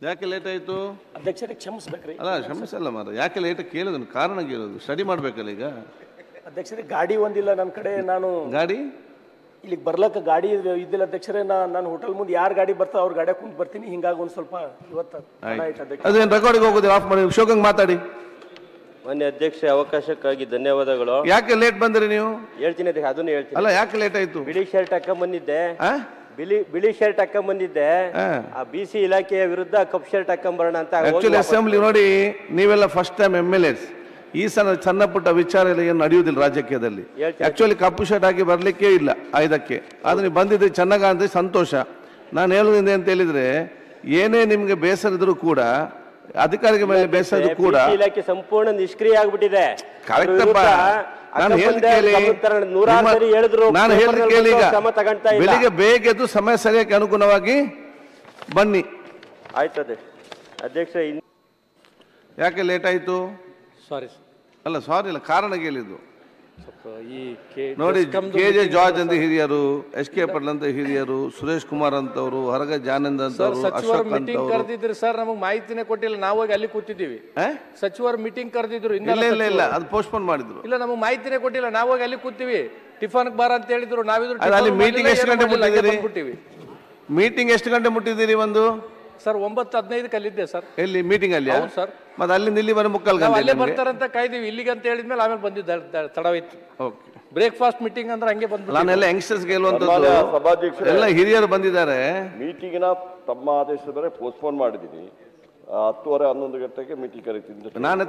ಯಾಕೆ ಲೇಟ್ ಆಯಿತು? ಅಧ್ಯಕ್ಷರೇ ಕ್ಷಮಿಸ್ಬೇಕ್ರಿ. ಅಲ್ಲ ಕ್ಷಮಿಸಲ್ಲ ಮಾರ, ಯಾಕೆ ಲೇಟ್ ಕೇಳೋದು ಕಾರಣ ಕೇಳೋದು, ಸ್ಟಡಿ ಮಾಡಬೇಕಲ್ಲ ಈಗ. ಅಧ್ಯಕ್ಷರೇ ಗಾಡಿ ಒಂದಿಲ್ಲ ನನ್ನ ಕಡೆ, ನಾನು ಗಾಡಿ ಇಲ್ಲಿಗೆ ಬರ್ಲಕ್ಕ ಗಾಡಿ ಇದ್ದಿಲ್ಲ ಅಧ್ಯಕ್ಷರೇ. ನಾನು ಹೋಟೆಲ್ ಮುಂದೆ ಯಾರು ಗಾಡಿ ಬರ್ತಾ ಅವ್ರ ಗಾಡಿ ಕುಂತ ಬರ್ತೀನಿ, ಹಿಂಗಾಗಿ ಒಂದು ಸ್ವಲ್ಪ ಇವತ್ತು ಅದೇನು ರೆಕಾರ್ಡಿಂಗ್ ಹೋಗೋದು ಆಫ್ ಮಾಡಿ ಶೋಕಂಗ್ ಮಾತಾಡಿ. ಮಾನ್ಯ ಅಧ್ಯಕ್ಷ ಅವಕಾಶಕ್ಕಾಗಿ ಧನ್ಯವಾದಗಳು. ಯಾಕೆ ಲೇಟ್ ಬಂದ್ರಿ ನೀವು? ಹೇಳ್ತೀನಿ ಅದನ್ನು ಹೇಳ್ತೀನಿ. ಅಲ್ಲ ಯಾಕೆ ಲೇಟ್ ಆಯ್ತು? ಬಿಳಿ ಶರ್ಟ್ ಹಾಕೊಂಡ್ ಬಂದಿದ್ದೆ, ಬಿಳಿ ಶರ್ಟ್ ಹಾಕೊಂಡ್ ಬಂದಿದ್ದೆ. ಆ BC ಇಲಾಖೆಯ ವಿರುದ್ಧ ಕಪ್ ಶರ್ಟ್ ಹಾಕೊಂಡ್ ಬರೋಣ ಅಂತ. ಆಕ್ಚುಲಿ ಅಸೆಂಬ್ಲಿ ನೋಡಿ, ನೀವೆಲ್ಲ ಫಸ್ಟ್ ಟೈಮ್ MLAs, ಈ ಸಣ್ಣ ಪುಟ್ಟ ವಿಚಾರ ಎಲ್ಲ ಏನು ನಡೆಯುವುದಿಲ್ಲ ರಾಜಕೀಯದಲ್ಲಿ. ಆಕ್ಚುಲಿ ಕಪ್ಪು ಶರ್ಟ್ ಹಾಕಿ ಬರ್ಲಿಕ್ಕೆ ಇಲ್ಲ ಇದಕ್ಕೆ, ಆದ್ರೆ ನೀವು ಬಂದಿದ್ರೆ ಚೆನ್ನಾಗ ಅಂದ್ರೆ ಸಂತೋಷ. ನಾನು ಹೇಳೋದ್ರಿಂದ ಅಂತ ಹೇಳಿದ್ರೆ, ಏನೇ ನಿಮ್ಗೆ ಬೇಸರ ಇದ್ರೂ ಕೂಡ, ಅಧಿಕಾರಿಗಳ ಮೇಲೆ ಬೇಸರ ಕೂಡ ಇಲಾಖೆ ಸಂಪೂರ್ಣ ನಿಷ್ಕ್ರಿಯ ಆಗ್ಬಿಟ್ಟಿದೆ. ನಾನು ಹೇಳಿದ ಕೇಳಿ, ಈಗ ಬೆಳಿಗ್ಗೆ ಬೇಗ ಎದ್ದು ಸಮಯ ಸರಿಯಾಗಿ ಅನುಗುಣವಾಗಿ ಬನ್ನಿ. ಆಯ್ತದೆ ಅಧ್ಯಕ್ಷ. ಯಾಕೆ ಲೇಟ್ ಆಯ್ತು? ಸಾರಿ ಅಲ್ಲ ಸಾರಿ ಇಲ್ಲ, ಕಾರಣ ಕೇಳಿದ್ದು ನೋಡಿ. KJ ಜಾರ್ಜ್ ಅಂತ ಹಿರಿಯರು, SK ಪಾಟೀಲ್ ಅಂತ ಹಿರಿಯರು, ಸುರೇಶ್ ಕುಮಾರ್ ಅಂತವ್ರು, ಹರಗ ಜಾನಂದ್ ಅಂತವ್ರು, ಅಶೋಕ್ ಮೀಟಿಂಗ್ ಕರೆದಿದ್ರು ಸರ್, ನಮಗೆ ಮಾಹಿತಿನೇ ಕೊಟ್ಟಿಲ್ಲ. ನಾವು ಹೋಗಿ ಅಲ್ಲಿ ಕೂತಿದ್ದೀವಿ. ಸಚಿವರು ಮೀಟಿಂಗ್ ಕರೆದಿದ್ರು, ಇಲ್ಲ ಅದು ಪೋಸ್ಟ್ಪೋನ್ ಮಾಡಿದ್ರು. ಇಲ್ಲ ನಮಗೆ ಮಾಹಿತಿನೇ ಕೊಟ್ಟಿಲ್ಲ, ನಾವು ಹೋಗಿ ಅಲ್ಲಿ ಕೂತೀವಿ. ಟಿಫನ್ ಬಾರ ಅಂತ ಹೇಳಿದ್ರು, ನಾವಿದ್ರು ಅಲ್ಲಿ ಮೀಟಿಂಗ್ ಎಷ್ಟು ಗಂಟೆ ಮುಟ್ಟಿದ್ದೀರಿ? ಮೀಟಿಂಗ್ ಎಷ್ಟು ಗಂಟೆ ಮುಟ್ಟಿದ್ದೀರಿ? ಒಂದು ಸರ್ 9:15 ಅಲ್ಲಿದ್ದೆ ಸರ್. ಎಲ್ಲಿ ಮೀಟಿಂಗ್ ಅಲ್ಲಿ? ಹೌದು ಸರ್. ಮತ್ತೆ ಅಲ್ಲಿಂದ ಇಲ್ಲಿ ಬರೋ ಮುಕ್ಕಾಲು ಗಂಟೆ ಅಲ್ಲೇ ಬರ್ತಾರಂತ ಕಾಯ್ದೀವಿ. ಇಲ್ಲಿಗೆ ಅಂತ ಹೇಳಿದ್ಮೇಲೆ ಆಮೇಲೆ ಬಂದಿದ್ದು ತಡವಿತ್ತು. ಬ್ರೇಕ್ಫಾಸ್ಟ್ ಮೀಟಿಂಗ್ ಅಂದ್ರೆ ಹಂಗೆ ಬಂದು ನಾನೆಲ್ಲ ಯಂಗ್ಸ್ಟರ್ಸ್ ಗೆಲ್ಲುವಂತದ್ದು ಎಲ್ಲ ಹಿರಿಯರು ಬಂದಿದ್ದಾರೆ. ಮೀಟಿಂಗಿನ ತಮ್ಮ ಆದೇಶದ ಮೇಲೆ ಪೋಸ್ಟ್ಪೋನ್ ಮಾಡಿದ್ದೀನಿ. 10:30 11 ಗಂಟೆಗೆ ಮೀಟಿಂಗ್ ಕರೀತಿದ್ದೀನಿ. ನಾನೇ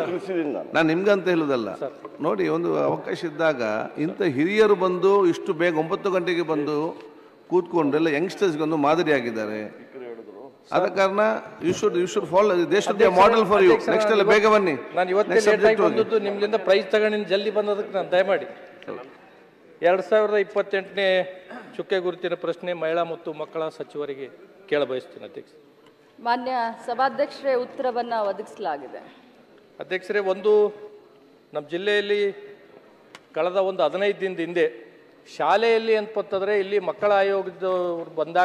ತಿಳಿಸಿದ್ದೀನಿ. ನಾನು ನಿಮ್ಗಂತ ಹೇಳುದಲ್ಲ, ನೋಡಿ ಒಂದು ಅವಕಾಶ ಇದ್ದಾಗ ಇಂಥ ಹಿರಿಯರು ಬಂದು ಇಷ್ಟು ಬೇಗ 9 ಗಂಟೆಗೆ ಬಂದು ಕೂತ್ಕೊಂಡು ಎಲ್ಲ ಯಂಗ್ಸ್ಟರ್ಸ್ಗೆ ಒಂದು ಮಾದರಿ ಆಗಿದ್ದಾರೆ. ಆದ ಕಾರಣ ಯು ಶುಡ್ ಫಾಲೋ ದೇಶದ ಮಾಡೆಲ್ ಫಾರ್ ಯು. ನೆಕ್ಸ್ಟ್ ಎಲ್ಲ ಬೇಗ ಬನ್ನಿ. ನಾನು ಇವತ್ತೇ ಲೇಟ್ ಆಗಿ ಬಂದದ್ದು, ನಿಮ್ಲಿಂದ ಪ್ರೈಸ್ ತಗೊಂಡಿನಿ, ಜಲ್ದಿ ಬಂದದಕ್ಕೆ ನಾನು ದಯಮಾಡಿ. 2028ನೇ ಚುಕ್ಕೆ ಗುರುತಿನ ಪ್ರಶ್ನೆ ಮಹಿಳಾ ಮತ್ತು ಮಕ್ಕಳ ಸಚಿವರಿಗೆ ಕೇಳ ಬಯಸ್ತೀನಿ ಅಧ್ಯಕ್ಷ. ಮಾನ್ಯ ಸಭಾಧ್ಯಕ್ಷರೇ, ಉತ್ತರವನ್ನು ಒದಗಿಸಲಾಗಿದೆ. ಅಧ್ಯಕ್ಷರೇ, ಒಂದು ನಮ್ಮ ಜಿಲ್ಲೆಯಲ್ಲಿ ಕಳೆದ ಒಂದು 15 ದಿನದ ಹಿಂದೆ ಶಾಲೆಯಲ್ಲಿ ಅಂತಂದ್ರೆ ಇಲ್ಲಿ ಮಕ್ಕಳ ಆಯೋಗದವ್ರು ಬಂದಾಗ